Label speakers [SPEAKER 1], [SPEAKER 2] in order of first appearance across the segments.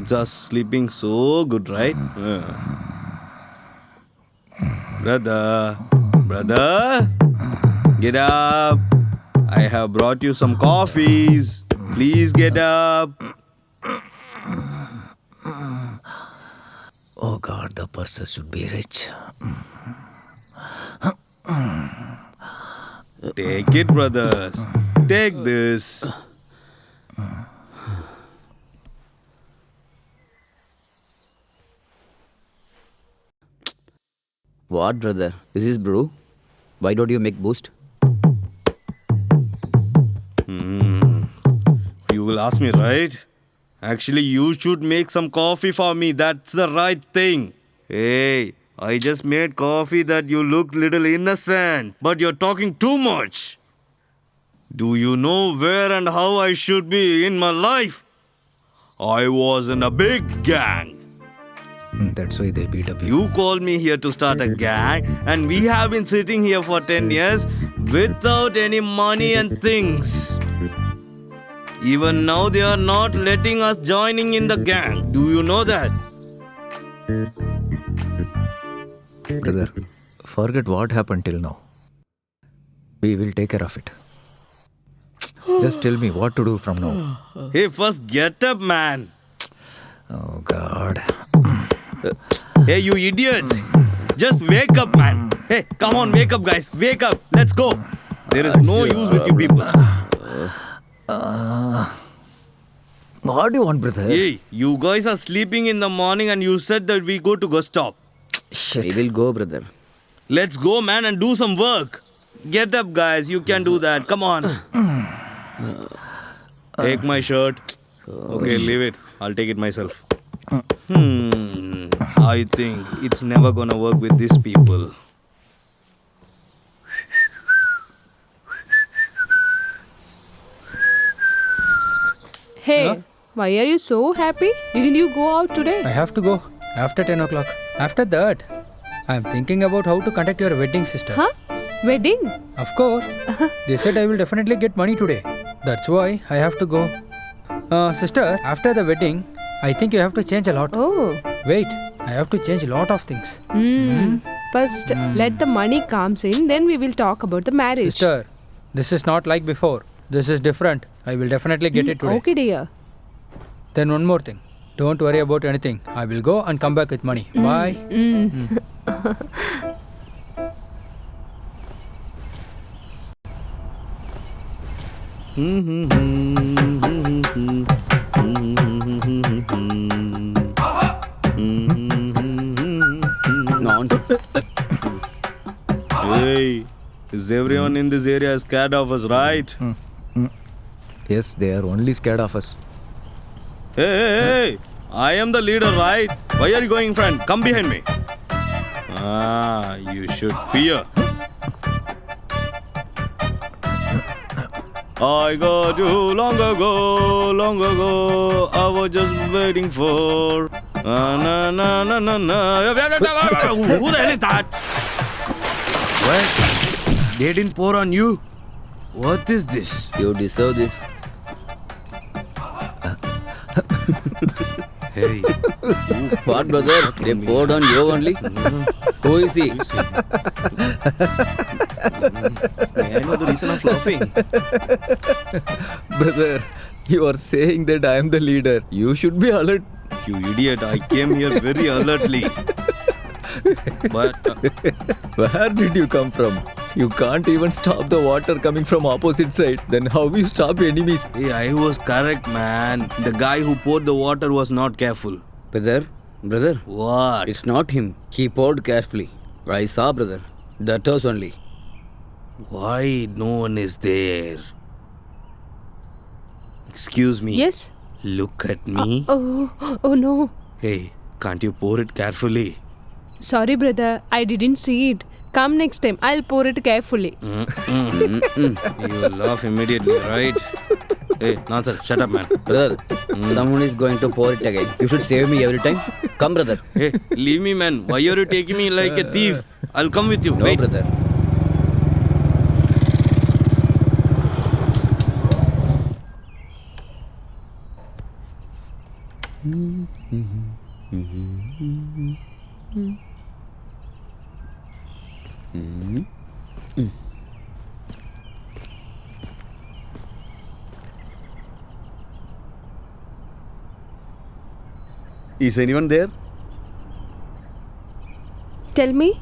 [SPEAKER 1] kids are sleeping so good, right? Brother, brother, get up. I have brought you some coffees. Please get up.
[SPEAKER 2] Oh God, the purses should be rich.
[SPEAKER 1] Take it, brothers. Take this.
[SPEAKER 3] What, brother? This is brew. Why don't you make boost?
[SPEAKER 1] You will ask me, right? Actually, you should make some coffee for me. That's the right thing. Hey, I just made coffee that you look little innocent, but you're talking too much. Do you know where and how I should be in my life? I was in a big gang.
[SPEAKER 2] That's why they beat up you.
[SPEAKER 1] You called me here to start a gang, and we have been sitting here for 10 years without any money and things. Even now, they are not letting us joining in the gang. Do you know that?
[SPEAKER 2] Brother, forget what happened till now. We will take care of it. Just tell me what to do from now.
[SPEAKER 1] Hey, first get up, man.
[SPEAKER 2] Oh God.
[SPEAKER 1] Hey, you idiots. Just wake up, man. Hey, come on, wake up, guys. Wake up. Let's go. There is no use with you people.
[SPEAKER 2] What do you want, brother?
[SPEAKER 1] Hey, you guys are sleeping in the morning and you said that we go to bus stop.
[SPEAKER 2] Shit.
[SPEAKER 3] We will go, brother.
[SPEAKER 1] Let's go, man, and do some work. Get up, guys. You can do that. Come on. Take my shirt. Okay, leave it. I'll take it myself. I think it's never gonna work with these people.
[SPEAKER 4] Hey, why are you so happy? Didn't you go out today?
[SPEAKER 5] I have to go after 10 o'clock. After that, I am thinking about how to conduct your wedding, sister.
[SPEAKER 4] Huh? Wedding?
[SPEAKER 5] Of course. They said I will definitely get money today. That's why I have to go. Sister, after the wedding, I think you have to change a lot.
[SPEAKER 4] Oh.
[SPEAKER 5] Wait, I have to change a lot of things.
[SPEAKER 4] First, let the money comes in, then we will talk about the marriage.
[SPEAKER 5] Sister, this is not like before. This is different. I will definitely get it today.
[SPEAKER 4] Okay, dear.
[SPEAKER 5] Then one more thing. Don't worry about anything. I will go and come back with money. Bye.
[SPEAKER 3] Nonsense.
[SPEAKER 1] Hey, is everyone in this area scared of us, right?
[SPEAKER 2] Yes, they are only scared of us.
[SPEAKER 1] Hey, I am the leader, right? Why are you going in front? Come behind me. You should fear. I got you long ago, I was just waiting for. Na na na na na. Who the hell is that? What? They didn't pour on you? What is this?
[SPEAKER 3] You deserve this.
[SPEAKER 1] Hey.
[SPEAKER 3] What, brother? They poured on you only? Who is he?
[SPEAKER 1] May I know the reason of laughing?
[SPEAKER 2] Brother, you are saying that I am the leader. You should be alert.
[SPEAKER 1] You idiot, I came here very alertly. But
[SPEAKER 2] Where did you come from? You can't even stop the water coming from opposite side. Then how you stop enemies?
[SPEAKER 1] hey, I was correct, man. The guy who poured the water was not careful.
[SPEAKER 3] Brother?
[SPEAKER 1] What?
[SPEAKER 3] It's not him. He poured carefully. I saw, brother. That was only.
[SPEAKER 1] Why no one is there? Excuse me.
[SPEAKER 4] Yes?
[SPEAKER 1] Look at me.
[SPEAKER 4] Oh no.
[SPEAKER 1] Hey, can't you pour it carefully?
[SPEAKER 4] Sorry, brother. I didn't see it. Come next time. I'll pour it carefully.
[SPEAKER 1] You will laugh immediately, right? Hey, nonsense. Shut up, man.
[SPEAKER 3] Brother, someone is going to pour it again. You should save me every time. Come, brother.
[SPEAKER 1] Hey, leave me, man. Why are you taking me like a thief? I'll come with you.
[SPEAKER 3] No,
[SPEAKER 1] Wait.
[SPEAKER 3] brother.
[SPEAKER 6] Is anyone there?
[SPEAKER 4] Tell me.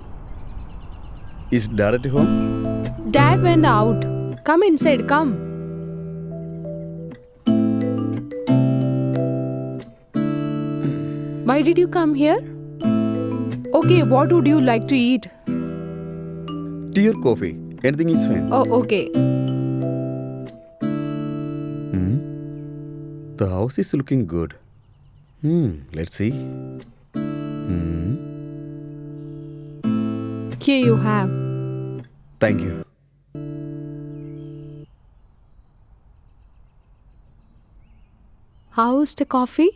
[SPEAKER 6] Is Dad at home?
[SPEAKER 4] Dad went out. Come inside, come. Why did you come here? Okay, what would you like to eat?
[SPEAKER 6] Tea or coffee? Anything is fine.
[SPEAKER 4] Oh, okay.
[SPEAKER 6] The house is looking good. Let's see.
[SPEAKER 4] Here you have.
[SPEAKER 6] Thank you.
[SPEAKER 4] How's the coffee?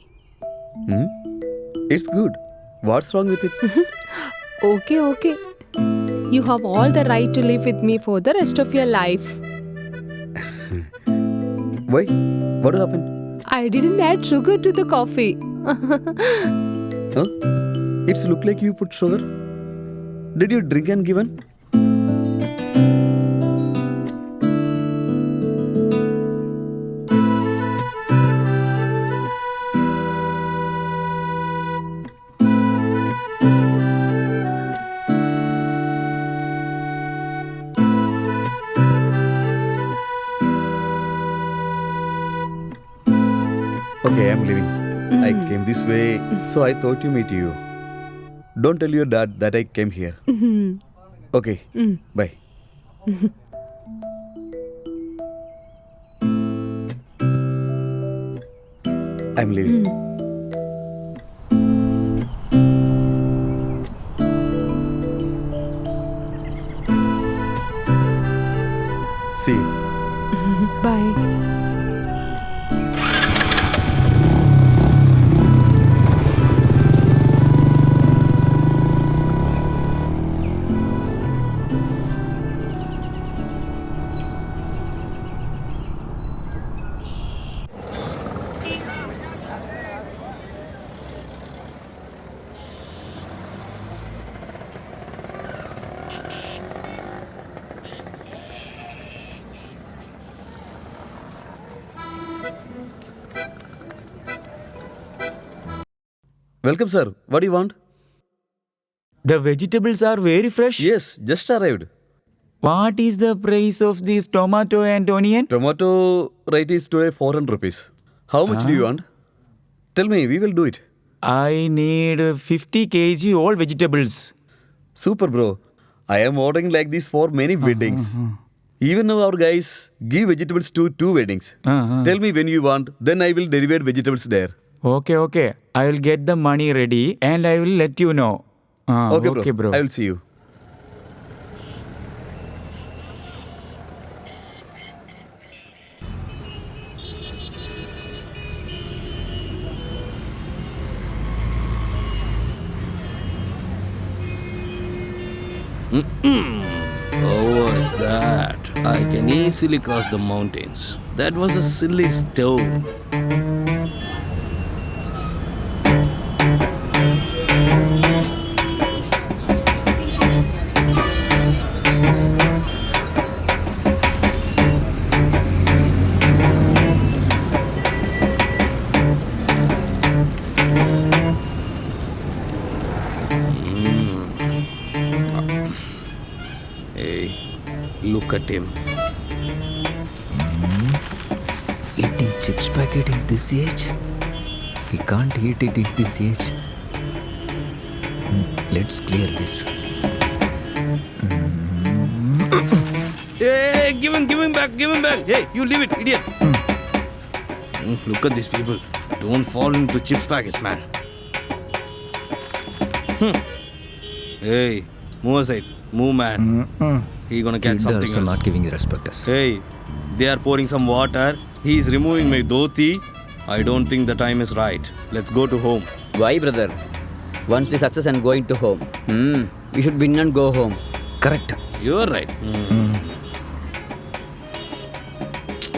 [SPEAKER 6] It's good. What's wrong with it?
[SPEAKER 4] Okay, okay. You have all the right to live with me for the rest of your life.
[SPEAKER 6] Why? What happened?
[SPEAKER 4] I didn't add sugar to the coffee.
[SPEAKER 6] Huh? It's look like you put sugar. Did you drink and given? Okay, I'm leaving. I came this way, so I thought to meet you. Don't tell your dad that I came here. Okay, bye. I'm leaving. See you.
[SPEAKER 4] Bye.
[SPEAKER 6] Welcome, sir. What do you want?
[SPEAKER 7] The vegetables are very fresh.
[SPEAKER 6] Yes, just arrived.
[SPEAKER 7] What is the price of this tomato and onion?
[SPEAKER 6] Tomato rate is today 400 rupees. How much do you want? Tell me, we will do it.
[SPEAKER 7] I need 50 kg all vegetables.
[SPEAKER 6] Super, bro. I am ordering like this for many weddings. Even now our guys give vegetables to 2 weddings. Tell me when you want, then I will deliver vegetables there.
[SPEAKER 7] Okay. I will get the money ready and I will let you know.
[SPEAKER 6] Okay, bro. I will see you.
[SPEAKER 1] How was that? I can easily cross the mountains. That was a silly stone. Hey, look at him.
[SPEAKER 2] Eating chips packet in this age? We can't eat it in this age. Let's clear this.
[SPEAKER 1] Hey, give him back. Hey, you leave it, idiot. Look at these people. Don't fall into chips packets, man. Hey, move aside. Move, man. He gonna catch something
[SPEAKER 2] also
[SPEAKER 1] else.
[SPEAKER 2] not giving you respect us.
[SPEAKER 1] Hey, they are pouring some water. He is removing my dhoti. I don't think the time is right. Let's go to home.
[SPEAKER 3] Why, brother? Once the success and going to home. We should win and go home.
[SPEAKER 2] Correct.
[SPEAKER 1] You're right.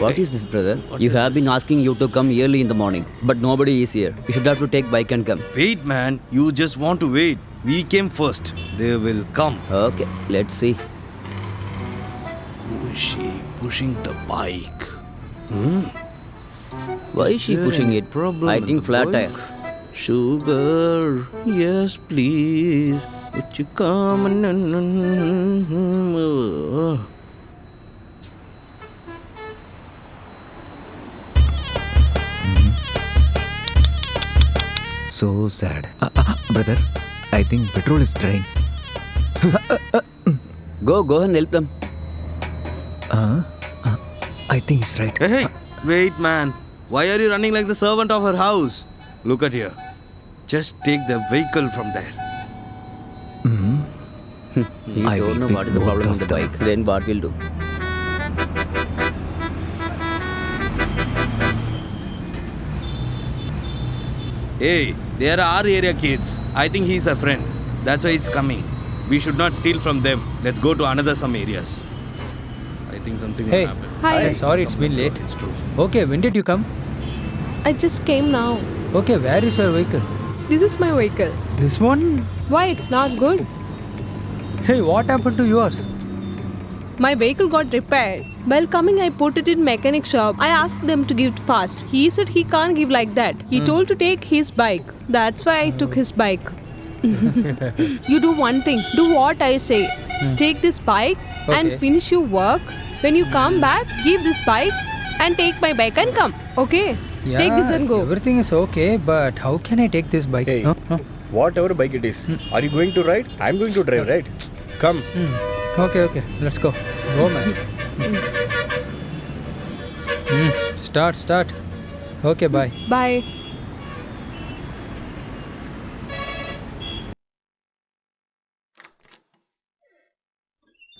[SPEAKER 3] What is this, brother? You have been asking you to come early in the morning, but nobody is here. You should have to take bike and come.
[SPEAKER 1] Wait, man. You just want to wait. We came first. They will come.
[SPEAKER 3] Okay, let's see.
[SPEAKER 1] Who is she pushing the bike?
[SPEAKER 3] Why is she pushing it? I think flat tire.
[SPEAKER 1] Sugar, yes, please. Would you come?
[SPEAKER 2] So sad. Brother, I think petrol is drained.
[SPEAKER 3] Go and help them.
[SPEAKER 2] I think he's right.
[SPEAKER 1] Hey, wait, man. Why are you running like the servant of her house? Look at here. Just take the vehicle from there.
[SPEAKER 3] You
[SPEAKER 2] I
[SPEAKER 3] don't
[SPEAKER 2] will
[SPEAKER 3] know what is the
[SPEAKER 2] pick
[SPEAKER 3] problem
[SPEAKER 2] both
[SPEAKER 3] with the
[SPEAKER 2] of them.
[SPEAKER 3] bike. Then what will do?
[SPEAKER 1] Hey, they are our area kids. I think he's a friend. That's why he's coming. We should not steal from them. Let's go to another some areas. I think something
[SPEAKER 5] Hey.
[SPEAKER 1] will happen.
[SPEAKER 4] Hi.
[SPEAKER 5] Sorry, it's been late.
[SPEAKER 1] It's true.
[SPEAKER 5] Okay, when did you come?
[SPEAKER 4] I just came now.
[SPEAKER 5] Okay, where is your vehicle?
[SPEAKER 4] This is my vehicle.
[SPEAKER 5] This one?
[SPEAKER 4] Why it's not good?
[SPEAKER 5] Hey, what happened to yours?
[SPEAKER 4] My vehicle got repaired. While coming, I put it in mechanic shop. I asked them to give it fast. He said he can't give like that. He told to take his bike. That's why I took his bike. You do one thing. Do what I say. Take this bike and
[SPEAKER 5] Okay.
[SPEAKER 4] finish your work. When you come back, give this bike and take my bike and come. Okay? Take this and go.
[SPEAKER 5] Everything is okay, but how can I take this bike?
[SPEAKER 8] Hey.
[SPEAKER 5] Huh?
[SPEAKER 8] Whatever bike it is. Are you going to ride? I'm going to drive, right? Come.
[SPEAKER 5] Okay, let's go. Go, man. Start. Okay, bye.
[SPEAKER 4] Bye.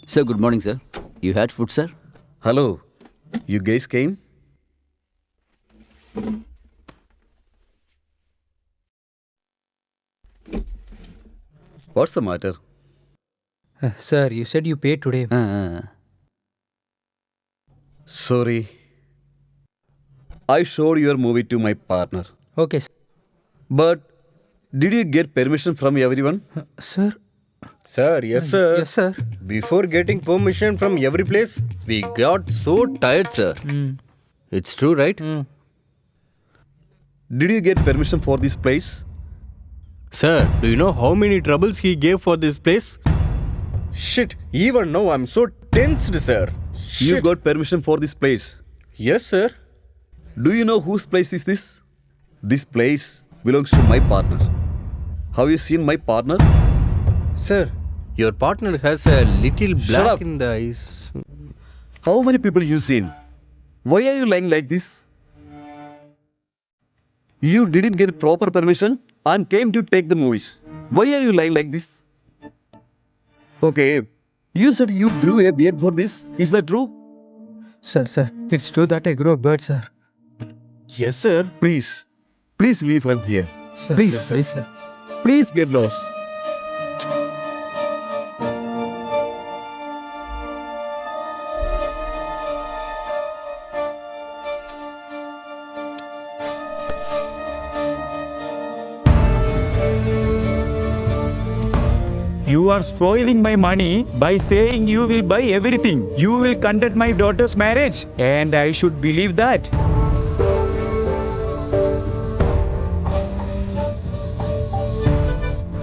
[SPEAKER 3] Sir, good morning, sir. You had food, sir?
[SPEAKER 6] Hello. You guys came? What's the matter?
[SPEAKER 5] Sir, you said you paid today.
[SPEAKER 6] Sorry. I showed your movie to my partner.
[SPEAKER 5] Okay,
[SPEAKER 6] But did you get permission from everyone?
[SPEAKER 5] sir.
[SPEAKER 8] Sir, yes, sir.
[SPEAKER 5] Yes, sir.
[SPEAKER 8] Before getting permission from every place, we got so tired, sir. It's true, right?
[SPEAKER 6] Did you get permission for this place?
[SPEAKER 8] Sir, do you know how many troubles he gave for this place? Shit, even now I'm so tensed, sir.
[SPEAKER 6] You
[SPEAKER 8] Shit.
[SPEAKER 6] got permission for this place.
[SPEAKER 8] Yes, sir.
[SPEAKER 6] Do you know whose place is this? This place belongs to my partner. Have you seen my partner?
[SPEAKER 8] Sir, your partner has a little
[SPEAKER 6] Shut
[SPEAKER 8] black
[SPEAKER 6] up.
[SPEAKER 8] in the eyes.
[SPEAKER 6] How many people you seen? Why are you lying like this? You didn't get proper permission and came to take the movies. Why are you lying like this? Okay, you said you grew a beard for this. Is that true?
[SPEAKER 5] Sir, it's true that I grew a beard, sir.
[SPEAKER 6] Yes, sir. Please leave from here.
[SPEAKER 5] Sir,
[SPEAKER 6] Please.
[SPEAKER 5] sir, please, sir.
[SPEAKER 6] Please get lost.
[SPEAKER 7] You are spoiling my money by saying you will buy everything. You will conduct my daughter's marriage. And I should believe that.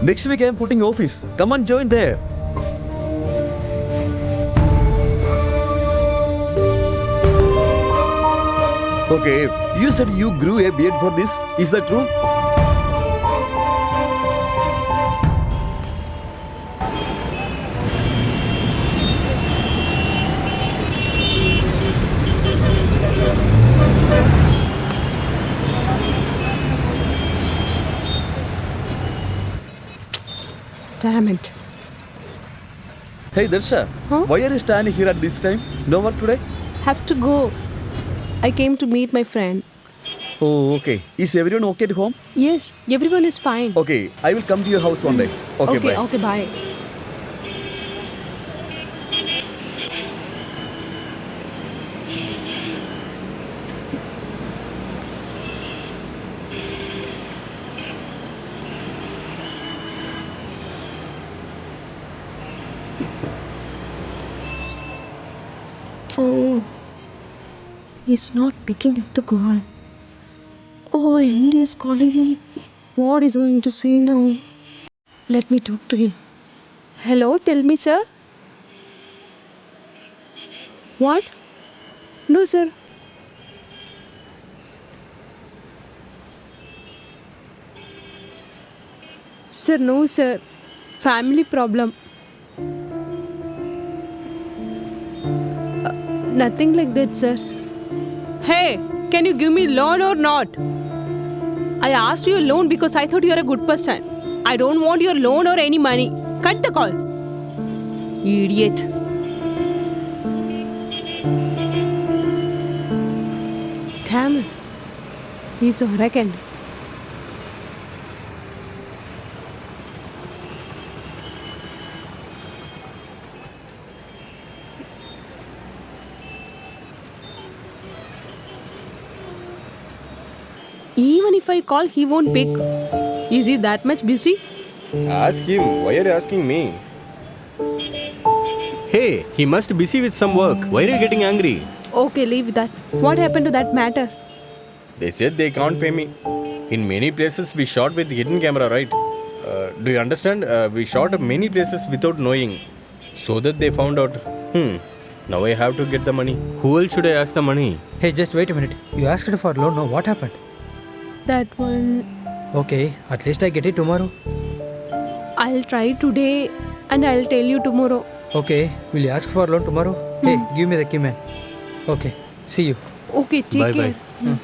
[SPEAKER 6] Next week I am putting office. Come and join there. Okay, you said you grew a beard for this. Is that true?
[SPEAKER 4] Damn it.
[SPEAKER 6] Hey Darsha,
[SPEAKER 4] Huh?
[SPEAKER 6] why are you standing here at this time? No work today?
[SPEAKER 4] Have to go. I came to meet my friend.
[SPEAKER 6] Oh, okay. Is everyone okay at home?
[SPEAKER 4] Yes, everyone is fine.
[SPEAKER 6] Okay, I will come to your house one day. Okay, bye.
[SPEAKER 4] Okay, bye.
[SPEAKER 9] Oh, he's not picking up the call. Oh, Andy is calling him. What is he going to say now? Let me talk to him. Hello, tell me, sir. What? No, sir.
[SPEAKER 4] Sir, no, sir. Family problem. Nothing like that, sir. Hey, can you give me loan or not? I asked you a loan because I thought you're a good person. I don't want your loan or any money. Cut the call. Idiot. Damn it. He's so arrogant. Even if I call, he won't pick. Is he that much busy?
[SPEAKER 8] Ask him. Why are you asking me? Hey, he must be busy with some work. Why are you getting angry?
[SPEAKER 4] Okay, leave that. What happened to that matter?
[SPEAKER 8] They said they can't pay me. In many places, we shot with hidden camera, right? Do you understand? We shot at many places without knowing. So that they found out. Now I have to get the money. Who else should I ask the money?
[SPEAKER 5] Hey, just wait a minute. You asked for loan, no? What happened?
[SPEAKER 4] That one.
[SPEAKER 5] Okay, at least I get it tomorrow.
[SPEAKER 4] I'll try today and I'll tell you tomorrow.
[SPEAKER 5] Okay, will you ask for loan tomorrow? Hey, give me the key, man. Okay, see you.
[SPEAKER 4] Okay, take
[SPEAKER 8] Bye-bye.
[SPEAKER 4] care.